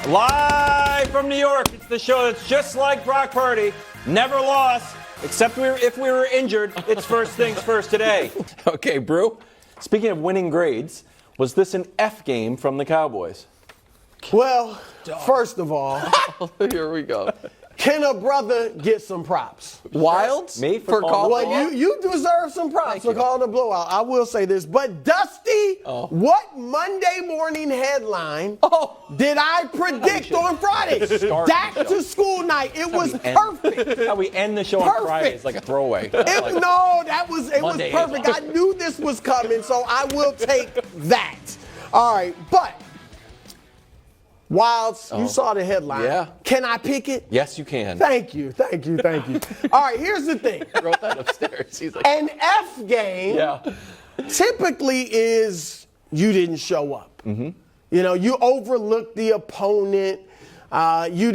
Live from New York, it's the show that's just like Brock Purdy, never lost, except if we were injured. It's First Things First today. Okay, Brew, speaking of winning grades, was this an F game from the Cowboys? Well, first of all, here we go. Can a brother get some props? Wildes? Me for calling Well, you deserve some props for calling a blowout. I will say this. But, Dusty, what Monday morning headline did I predict on Friday? Dak to school night. It was perfect. How we end the show on Friday is like a throwaway. It was perfect. I knew this was coming, so I will take that. All right, but Wildes, you saw the headline. Yeah. Can I pick it? Yes, you can. Thank you. All right, here's the thing. I wrote that upstairs. He's like, An F game typically is you didn't show up. Mm-hmm. You know, you overlooked the opponent. You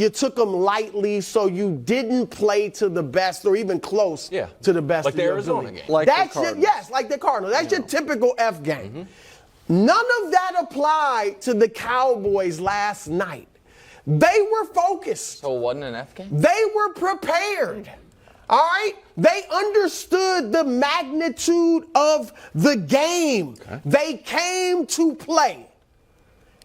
took them lightly, so you didn't play to the best or even close to the best. Like of the your Arizona ability. game. like That's the Cardinals. yes, like the Cardinals. That's your typical F game. Mm-hmm. None of that applied to the Cowboys last night. They were focused. so it wasn't an F game? They were prepared. All right? They understood the magnitude of the game. Okay. They came to play.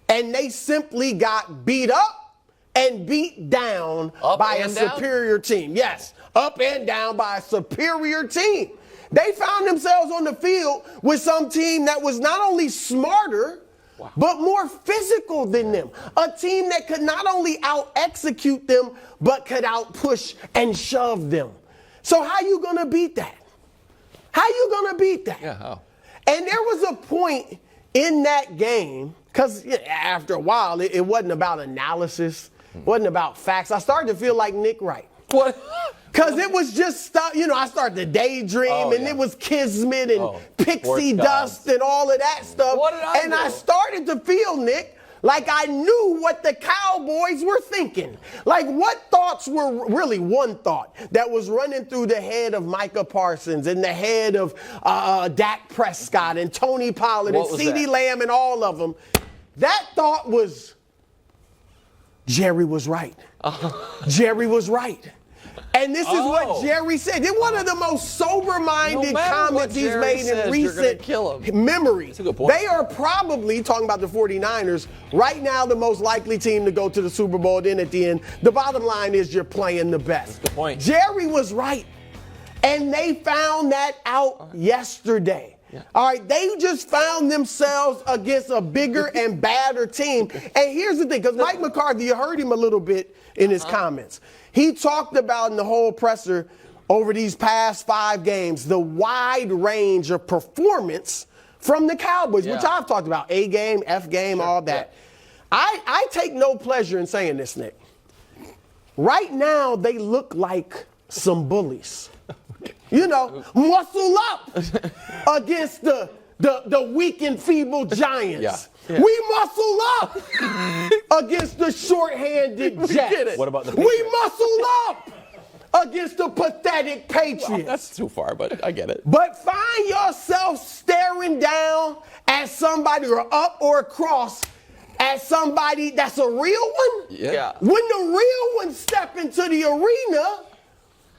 And they simply got beat up and beat down by a superior team. Yes, up and down by a superior team. They found themselves on the field with some team that was not only smarter, but more physical than them. A team that could not only out-execute them, but could out-push and shove them. So how you going to beat that? Yeah, how? And there was a point in that game, because after a while, it wasn't about analysis, it wasn't about facts. I started to feel like Nick Wright. What? Because it was just, I started to daydream, and it was kismet and pixie dust and all of that stuff. What did I do? I started to feel, Nick, like I knew what the Cowboys were thinking. Like what thoughts were really one thought that was running through the head of Micah Parsons and the head of Dak Prescott and Tony Pollard and CeeDee Lamb and all of them. That thought was, Jerry was right. Jerry was right. And this is what Jerry said. It's one of the most sober-minded comments he's made in recent memory. That's a good point. They are probably, talking about the 49ers, right now the most likely team to go to the Super Bowl. Then at the end, the bottom line is you're playing the best. That's the point. Jerry was right. And they found that out yesterday. Yeah. All right, they just found themselves against a bigger and badder team. And here's the thing, because Mike McCarthy, you heard him a little bit in his comments. He talked about in the whole presser over these past 5 games, the wide range of performance from the Cowboys, which I've talked about, A game, F game, all that. Yeah. I take no pleasure in saying this, Nick. Right now, they look like some bullies. Muscle up against the weak and feeble Giants. Yeah. We muscle up against the short-handed Jets. What about the Patriots? We muscle up against the pathetic Patriots. Well, that's too far, but I get it. But find yourself staring down at somebody or up or across at somebody that's a real one. Yeah. When the real ones step into the arena,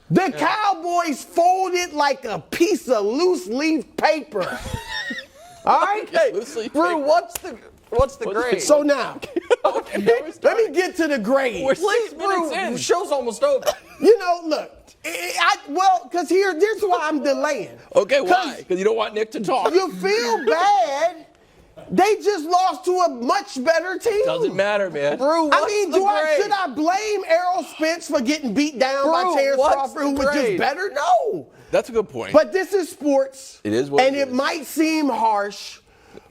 the Cowboys fold it like a piece of loose leaf paper. All right? Drew, what's the grade? So now, let me get to the grade. We're 6 minutes in. The show's almost over. Look, because here's why I'm delaying. Okay, why? Because you don't want Nick to talk. You feel bad. They just lost to a much better team. Doesn't matter, man. Drew, should I blame Errol Spence for getting beat down by Terrence Crawford, who was just better? No. That's a good point. But this is sports. It is what it is. And it might seem harsh,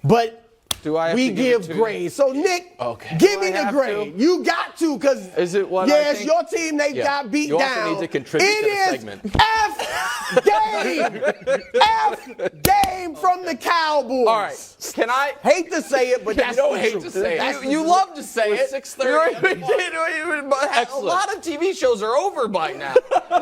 but we give grades. So, Nick, give me the grade. You got to, because it's your team. They got beat down. You also need to contribute to the segment. F game. F game from the Cowboys. All right. Can I hate to say it, but that's you don't the hate truth. to say it. You love to say it. 6:30. A lot of TV shows are over by now. I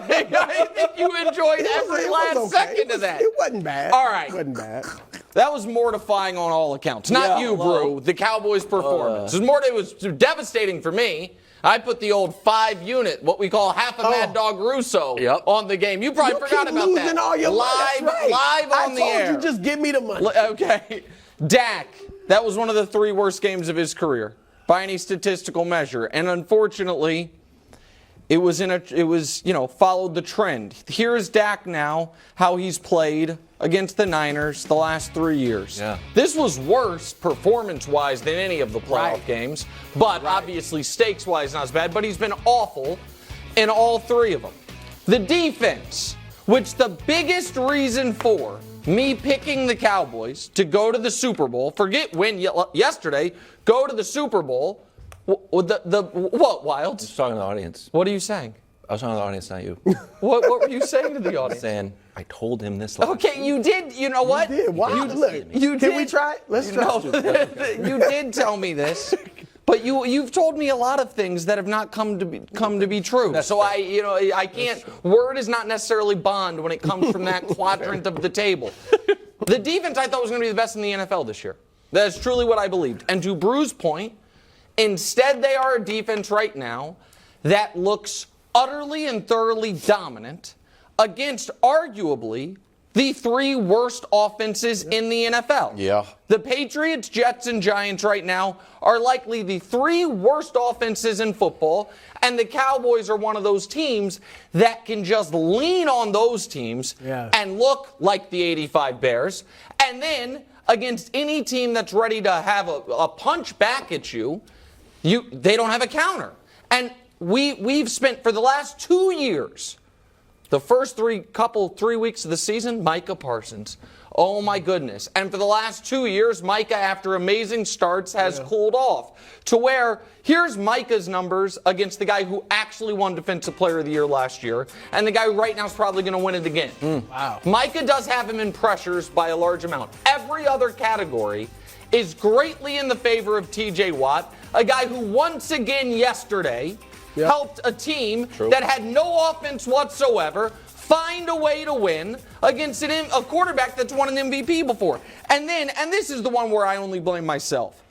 think you enjoyed every last second of that. It wasn't bad. All right. It wasn't bad. That was mortifying on all accounts. Not you, Brew. The Cowboys' performance. It was devastating for me. I put the old 5-unit, what we call half a Mad Dog Russo, on the game. You probably forgot about that. All your live on the air. I told you, just give me the money. Okay. Dak, that was one of the 3 worst games of his career by any statistical measure. And unfortunately, it was followed the trend. Here's Dak now, how he's played against the Niners the last 3 years. Yeah. This was worse performance-wise than any of the playoff games, but obviously stakes-wise not as bad, but he's been awful in all 3 of them. The defense, which the biggest reason for me picking the Cowboys to go to the Super Bowl, forget win yesterday, go to the Super Bowl, what, Wildes? Just talking to the audience. What are you saying? I was talking to the audience, not you. What were you saying to the audience? Saying, I told him this last Okay, you did. You know what? You did. Wow. Can we try it? Let's try it. You did tell me this, but you've told me a lot of things that have not come to be true. So I can't. Word is not necessarily bond when it comes from that quadrant of the table. The defense I thought was going to be the best in the NFL this year. That's truly what I believed. And to Brew's point, instead they are a defense right now that looks utterly and thoroughly dominant against arguably the 3 worst offenses in the NFL. Yeah. The Patriots, Jets, and Giants right now are likely the 3 worst offenses in football, and the Cowboys are one of those teams that can just lean on those teams and look like the 85 Bears. And then against any team that's ready to have a punch back at you, they don't have a counter. And we've spent for the last 2 years, the first 3 weeks of the season, Micah Parsons. Oh my goodness. And for the last 2 years, Micah, after amazing starts, has cooled off to where here's Micah's numbers against the guy who actually won Defensive Player of the Year last year, and the guy who right now is probably going to win it again. Wow. Micah does have him in pressures by a large amount. Every other category is greatly in the favor of TJ Watt, a guy who once again yesterday helped a team that had no offense whatsoever find a way to win against a quarterback that's won an MVP before. And this is the one where I only blame myself.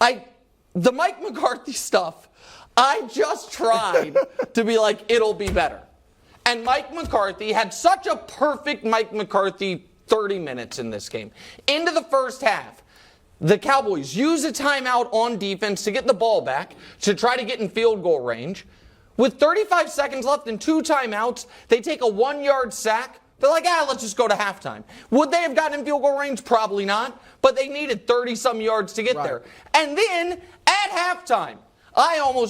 The Mike McCarthy stuff, I just tried to be like, it'll be better. And Mike McCarthy had such a perfect Mike McCarthy 30 minutes in this game. Into the first half, the Cowboys use a timeout on defense to get the ball back, to try to get in field goal range. With 35 seconds left and 2 timeouts, they take a 1-yard sack. They're like, let's just go to halftime. Would they have gotten in field goal range? Probably not. But they needed 30-some yards to get there. And then, at halftime,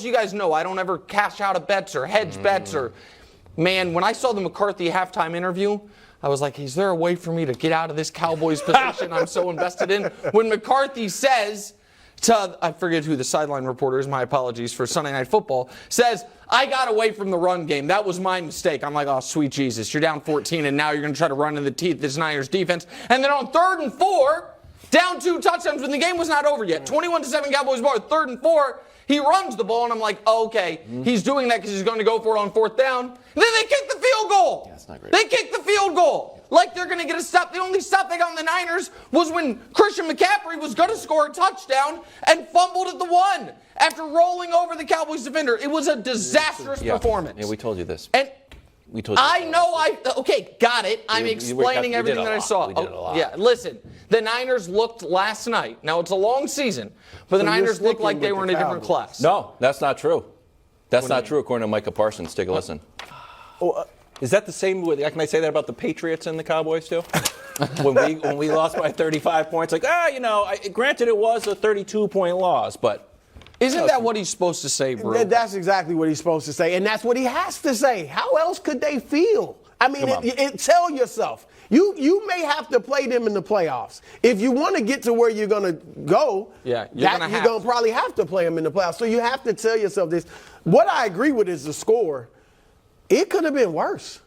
you guys know, I don't ever cash out of bets or hedge bets or, man, when I saw the McCarthy halftime interview, I was like, is there a way for me to get out of this Cowboys position I'm so invested in? When McCarthy says I forget who the sideline reporter is, my apologies, for Sunday Night Football, says, I got away from the run game. That was my mistake. I'm like, oh, sweet Jesus. You're down 14, and now you're going to try to run in the teeth of this Niners defense. And then on 3rd and 4, down 2 touchdowns when the game was not over yet. 21-7 Cowboys ball, 3rd and 4. He runs the ball, and I'm like, okay, he's doing that because he's going to go for it on 4th down. And then they kick the field goal. Yeah, that's not great. They kick the field goal. Like they're going to get a stop. The only stop they got on the Niners was when Christian McCaffrey was going to score a touchdown and fumbled at the 1 after rolling over the Cowboys defender. It was a disastrous performance. Yeah, we told you this. And we told you okay, got it. I'm explaining everything that I saw. We did a lot. Yeah, listen, the Niners looked last night. Now, it's a long season, but the Niners looked like they were in a different class. No, that's not true. That's not true, according to Micah Parsons. Take a listen. Is that the same? Can I say that about the Patriots and the Cowboys too? when we lost by 35 points, granted it was a 32-point loss, but isn't that what he's supposed to say, bro? That's exactly what he's supposed to say, and that's what he has to say. How else could they feel? I mean, tell yourself. You may have to play them in the playoffs. If you want to get to where you're going to go, you're going to probably have to play them in the playoffs. So you have to tell yourself this. What I agree with is the score. It could have been worse.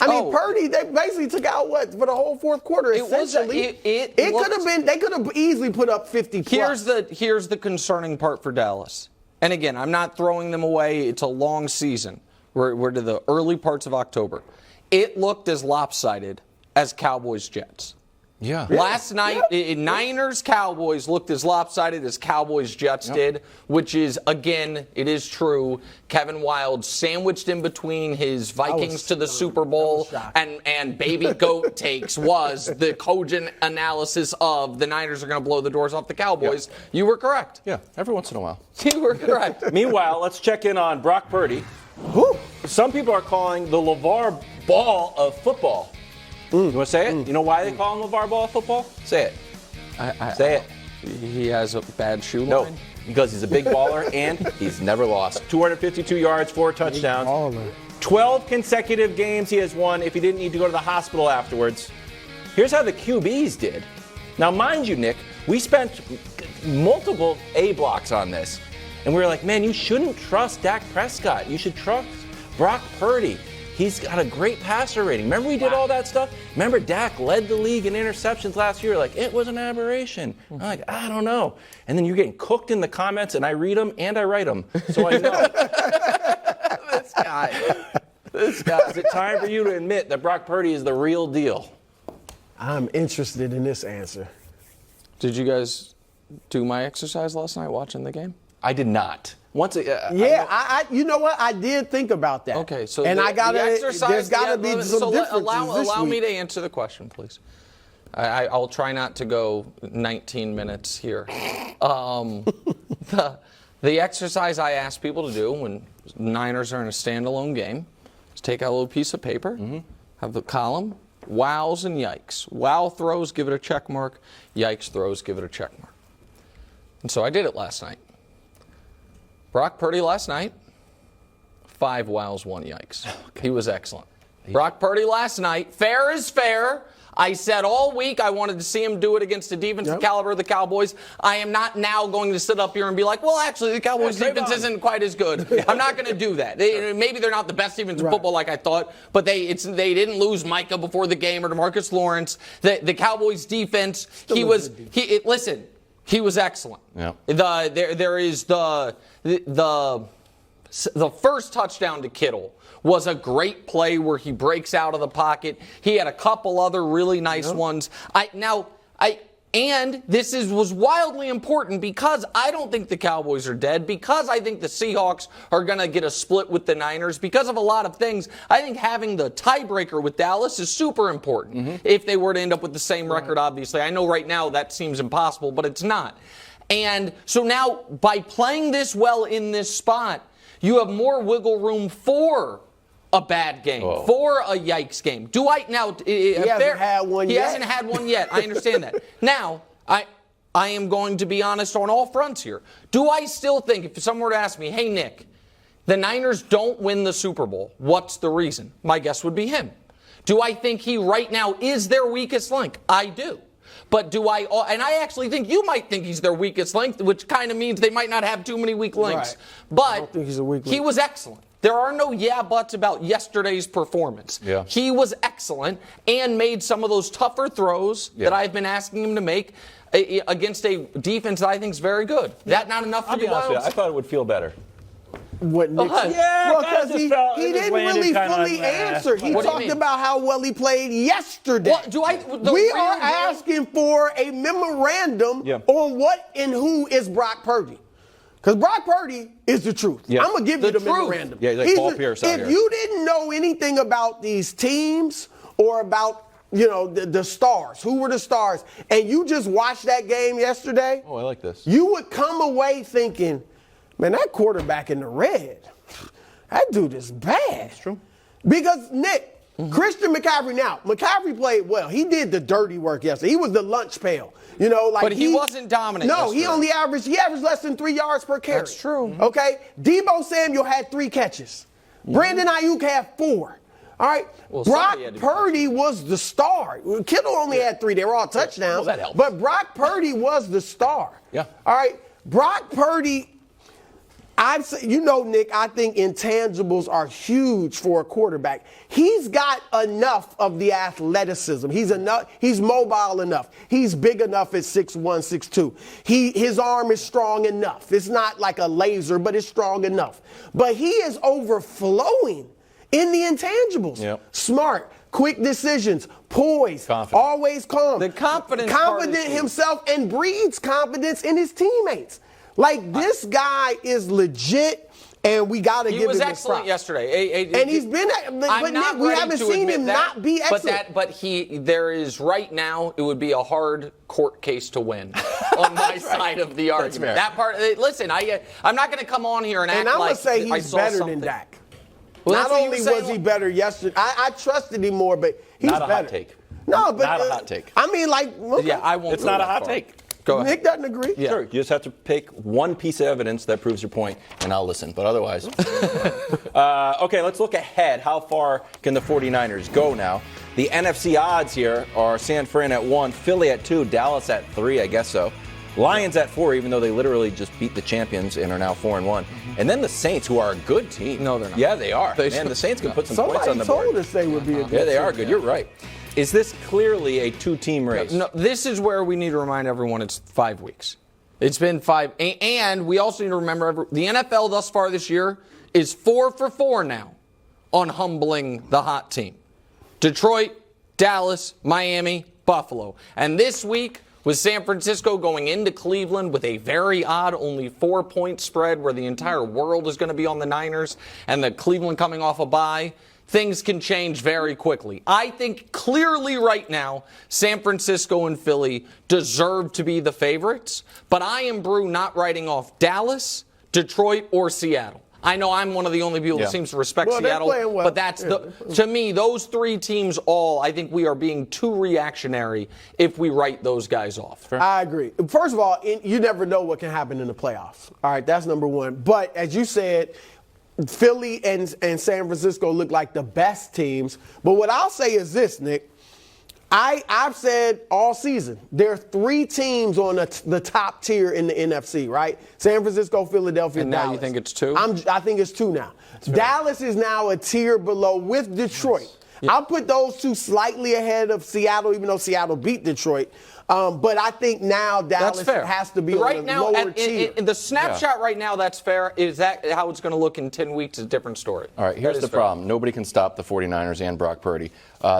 I mean, Purdy, they basically took out for the whole 4th quarter, essentially. It could have been, they could have easily put up 50 plus. Here's the concerning part for Dallas. And again, I'm not throwing them away. It's a long season. We're to the early parts of October. It looked as lopsided as Cowboys Jets. Yeah. Last night, Niners-Cowboys looked as lopsided as Cowboys-Jets did, which is, again, it is true. Kevin Wildes sandwiched in between his Vikings to the Super Bowl and baby goat takes was the cogent analysis of the Niners are going to blow the doors off the Cowboys. Yeah. You were correct. Yeah, every once in a while. You were correct. Meanwhile, let's check in on Brock Purdy. Some people are calling the LeVar Ball of football. You want to say it? You know why they call him LeVar Ball of football? Say it. Say it. He has a bad shoe line? No, because he's a big baller and he's never lost. 252 yards, 4 touchdowns. 12 consecutive games he has won if he didn't need to go to the hospital afterwards. Here's how the QBs did. Now, mind you, Nick, we spent multiple A blocks on this. And we were like, man, you shouldn't trust Dak Prescott. You should trust Brock Purdy. He's got a great passer rating. Remember we did all that stuff? Remember Dak led the league in interceptions last year? Like, it was an aberration. I'm like, I don't know. And then you're getting cooked in the comments, and I read them and I write them. So I know. This guy. Is it time for you to admit that Brock Purdy is the real deal? I'm interested in this answer. Did you guys do my exercise last night watching the game? I did not. You know what? I did think about that. Okay, so and there's got to be some differences. Allow me to answer the question, please. I'll try not to go 19 minutes here. The exercise I ask people to do when Niners are in a standalone game is take out a little piece of paper, have the column, wows and yikes. Wow throws, give it a check mark. Yikes throws, give it a check mark. And so I did it last night. Brock Purdy last night, 5 wows, 1 yikes. Okay. He was excellent. Brock Purdy last night, fair is fair. I said all week I wanted to see him do it against the defensive caliber of the Cowboys. I am not now going to sit up here and be like, well, actually, the Cowboys defense isn't quite as good. I'm not going to do that. Maybe they're not the best defense in football like I thought, but they didn't lose Micah before the game or DeMarcus Lawrence. The Cowboys defense, listen. He was excellent. Yeah. There is the first touchdown to Kittle was a great play where he breaks out of the pocket. He had a couple other really nice ones. And this was wildly important because I don't think the Cowboys are dead, because I think the Seahawks are going to get a split with the Niners, because of a lot of things. I think having the tiebreaker with Dallas is super important if they were to end up with the same record, obviously. I know right now that seems impossible, but it's not. And so now, by playing this well in this spot, you have more wiggle room for a bad game, for a yikes game. He hasn't had one yet. He hasn't had one yet. I understand that. Now, I am going to be honest on all fronts here. Do I still think, if someone were to ask me, hey, Nick, the Niners don't win the Super Bowl, what's the reason? My guess would be him. Do I think he right now is their weakest link? I do. But and I actually think you might think he's their weakest link, which kind of means they might not have too many weak links. Right. But I don't think he's a weak link. He was excellent. There are no buts about yesterday's performance. Yeah. He was excellent and made some of those tougher throws that I've been asking him to make against a defense that I think is very good. That not enough for you, Wildes? I thought it would feel better. What Nick said? Yeah, well, because he didn't really fully answer. He talked about how well he played yesterday. We are asking for a memorandum on what and who is Brock Purdy. Because Brock Purdy is the truth. Yeah. I'm going to give you the memorandum. Yeah, he's like Paul Pierce out here. If you didn't know anything about these teams or about the stars, who were the stars, and you just watched that game yesterday, I like this. You would come away thinking, man, that quarterback in the red, that dude is bad. That's true. Because, Nick, Christian McCaffrey played well. He did the dirty work yesterday. He was the lunch pail. But he wasn't dominant. No, he averaged less than 3 yards per carry. That's true. Okay? Debo Samuel had 3 catches. Brandon Ayuk had 4. All right? Well, Brock Purdy was the star. Kittle only had 3. They were all touchdowns. Well, that helps. But Brock Purdy was the star. Yeah. All right? Brock Purdy, Nick, I think intangibles are huge for a quarterback. He's got enough of the athleticism. He's mobile enough. He's big enough at 6'1", 6'2". His arm is strong enough. It's not like a laser, but it's strong enough. But he is overflowing in the intangibles. Yep. Smart, quick decisions, poised, Confident. always calm. The confidence part confident is key. himself, and breeds confidence in his teammates. Like, this guy is legit. And we got to give him his props. He was excellent yesterday. And he's been, but Nick, we haven't seen him not be excellent. But there is right now, it would be a hard court case to win on my side of the argument. That part, listen, I'm not going to come on here and act like I'm going to say I he's saw better something. than Dak. Well, Not only was he better yesterday, I trusted him more, but he's Not a better. hot take. No, but Not a hot take. I mean, like, okay. Yeah, I won't. It's go not a that hot far. take. Go ahead. Nick doesn't agree. Yeah. Sure, you just have to pick one piece of evidence that proves your point, and I'll listen. But otherwise. Okay, let's look ahead. How far can the 49ers go now? The NFC odds here are San Fran at 1, Philly at 2, Dallas at 3, I guess so. Lions at 4, even though they literally just beat the champions and are now 4-1. And then the Saints, who are a good team. No, they're not. Yeah, they are. Man, the Saints can put some points on Somebody the board. told us they would be a good Yeah, they team. are good. You're right. Is this clearly a two-team race? No, this is where we need to remind everyone it's 5 weeks. It's been 5. And we also need to remember the NFL thus far this year is 4 for 4 now on humbling the hot team. Detroit, Dallas, Miami, Buffalo. And this week was San Francisco going into Cleveland with a very odd only 4-point spread where the entire world is going to be on the Niners and the Cleveland coming off a bye. Things can change very quickly. I think clearly right now, San Francisco and Philly deserve to be the favorites, but I am, Brew, not writing off Dallas, Detroit, or Seattle. I know I'm one of the only people that seems to respect Well, they're Seattle, playing well. but that's to me, those 3 teams all, I think we are being too reactionary if we write those guys off. I agree. First of all, you never know what can happen in the playoffs. All right, that's number one. But as you said, Philly and San Francisco look like the best teams. But what I'll say is this, Nick. I've said all season, there are 3 teams on the top tier in the NFC, right? San Francisco, Philadelphia, And Dallas. now you think it's 2? I think it's 2 now. Dallas is now a tier below with Detroit. Yeah. I'll put those 2 slightly ahead of Seattle, even though Seattle beat Detroit. But I think now Dallas has to be right on the now, lower tier. in the snapshot right now, that's fair. Is that how it's going to look in 10 weeks? Is a different story. All right, here's the problem. Nobody can stop the 49ers and Brock Purdy.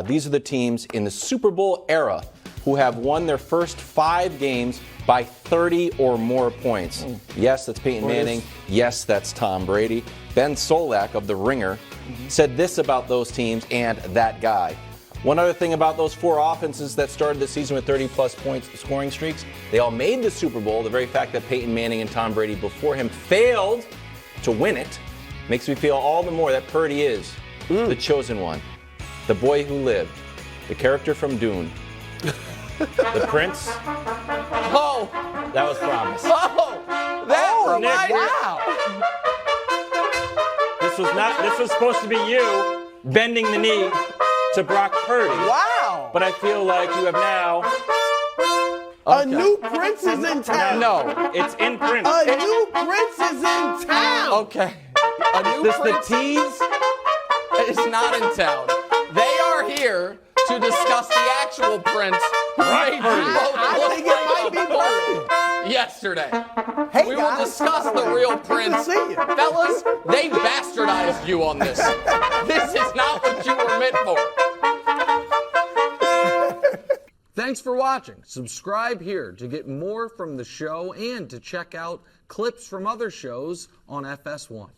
These are the teams in the Super Bowl era who have won their first 5 games by 30 or more points. Yes, that's Peyton Manning. Yes, that's Tom Brady. Ben Solak of The Ringer said this about those teams and that guy. One other thing about those 4 offenses that started the season with 30-plus points scoring streaks, they all made the Super Bowl. The very fact that Peyton Manning and Tom Brady before him failed to win it makes me feel all the more that Purdy is the chosen one, the boy who lived, the character from Dune, the prince. Oh! That was promised. Oh! That Nick, wow! This was supposed to be you bending the knee to Brock Purdy. Wow. But I feel like you have now. A new prince is in town. No. It's in print. A new prince is in town. Okay. A new This prince the tease? is not in town. They are here to discuss the actual prince who made I think it might be Purdy. yesterday. Hey, We guys. will discuss the real prince. see you. Fellas, they bastardized you on this. This is not what you were meant for. Thanks for watching. Subscribe here to get more from the show and to check out clips from other shows on FS1.